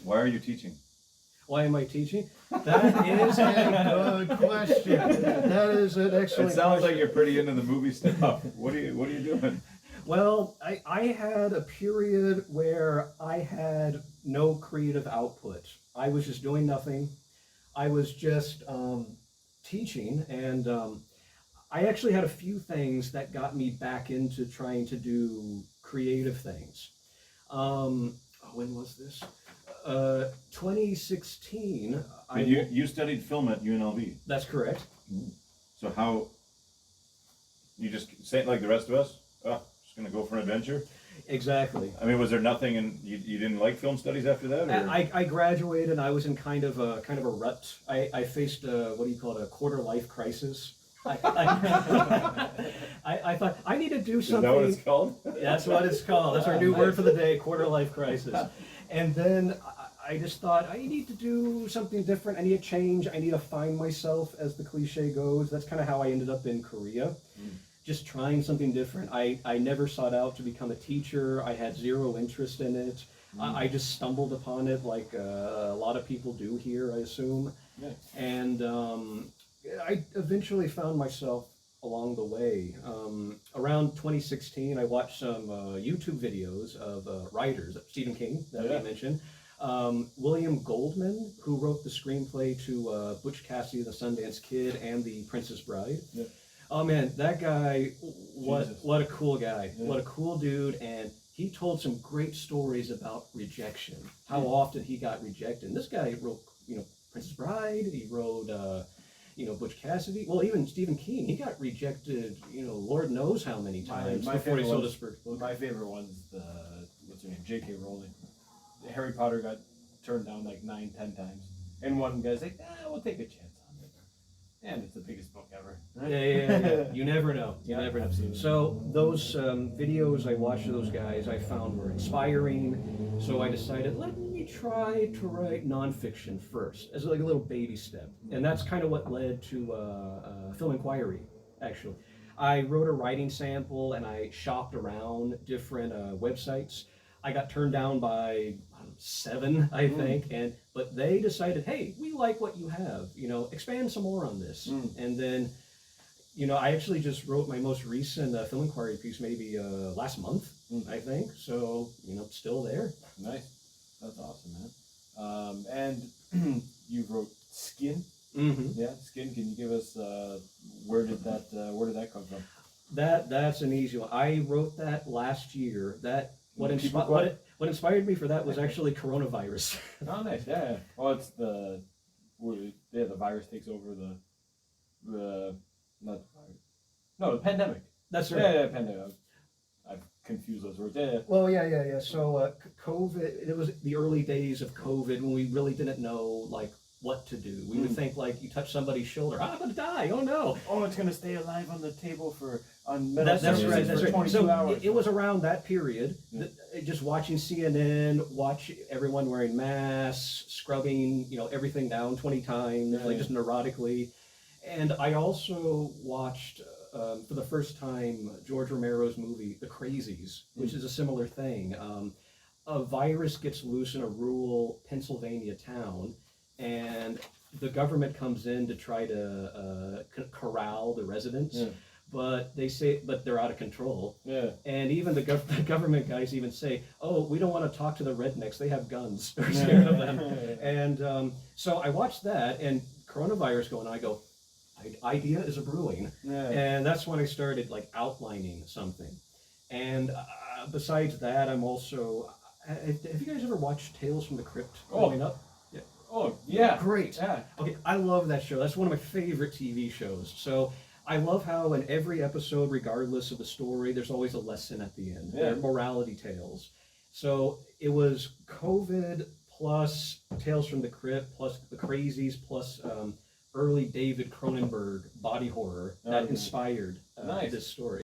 Why are you teaching? Why am I teaching? That is a good question. That is an excellent It sounds question. like you're pretty into the movie stuff. What are you doing? Well, I had a period where I had no creative output. I was just doing nothing. I was just teaching, and I actually had a few things that got me back into trying to do creative things. When was this? 2016. But you studied film at UNLV. That's correct. So how you just say it like the rest of us? Oh, just gonna go for an adventure? Exactly. I mean, was there nothing, and you didn't like film studies after that? Or? I graduated. I was in kind of a rut. I faced what do you call it, a quarter life crisis. I thought I need to do something. Is that what it's called? That's what it's called. That's our new word for the day, quarter life crisis. And then I just thought, I need to do something different. I need to change. I need to find myself, as the cliche goes. That's kind of how I ended up in Korea. Just trying something different. I never sought out to become a teacher. I had zero interest in it. I just stumbled upon it like a lot of people do here, I assume. Yeah. And I eventually found myself along the way. Around 2016, I watched some YouTube videos of writers, Stephen King, that we mentioned. William Goldman, who wrote the screenplay to Butch Cassidy and the Sundance Kid and The Princess Bride. Yeah. Oh man, that guy, Jesus. what a cool guy. Yeah. What a cool dude. And he told some great stories about rejection, how often he got rejected. And this guy wrote, Princess Bride, he wrote, Butch Cassidy. Well, even Stephen King, he got rejected, Lord knows how many times before he sold his first book. My favorite one's what's her name? J.K. Rowling. Harry Potter got turned down like 9-10 times. And one guy's like, we'll take a chance on it. And it's the biggest book ever. Yeah. You never know. You never know. Absolutely. So those videos I watched of those guys I found were inspiring. So I decided, let me try to write nonfiction first, as like a little baby step. And that's kind of what led to Film Inquiry, actually. I wrote a writing sample and I shopped around different websites. I got turned down by 7, I think, but they decided, hey, we like what you have, expand some more on this. And then, I actually just wrote my most recent Film Inquiry piece maybe last month, I think. So, still there. Nice. That's awesome, man. And you wrote Skin. Yeah, Skin. Can you give us where did that come from? That's an easy one. I wrote that last year. What inspired me for that was actually coronavirus. Oh, nice. Yeah. Well, it's the virus takes over the pandemic. That's right. Yeah, pandemic. I've confused those words. Yeah. Well, yeah. So COVID, it was the early days of COVID when we really didn't know what to do. We would think you touch somebody's shoulder, I'm gonna die. Oh no. Oh, it's gonna stay alive on the table on That's right. for 22 hours. It was around that period, just watching CNN, watch everyone wearing masks, scrubbing, everything down 20 times, just neurotically. And I also watched, for the first time, George Romero's movie, The Crazies, which is a similar thing. A virus gets loose in a rural Pennsylvania town, and the government comes in to try to corral the residents. Yeah. But they're out of control. Yeah. And even the government guys even say, oh, we don't want to talk to the rednecks. They have guns. We're scared of them. And so I watched that, and coronavirus going on. I go, idea is a brewing. Yeah. And that's when I started outlining something. And besides that, I'm also, have you guys ever watched Tales from the Crypt growing up? Yeah. Oh, yeah. Great. Yeah. Okay, I love that show. That's one of my favorite TV shows. So I love how in every episode, regardless of the story, there's always a lesson at the end. Yeah. They're morality tales. So it was COVID plus Tales from the Crypt plus The Crazies plus early David Cronenberg body horror that inspired this story.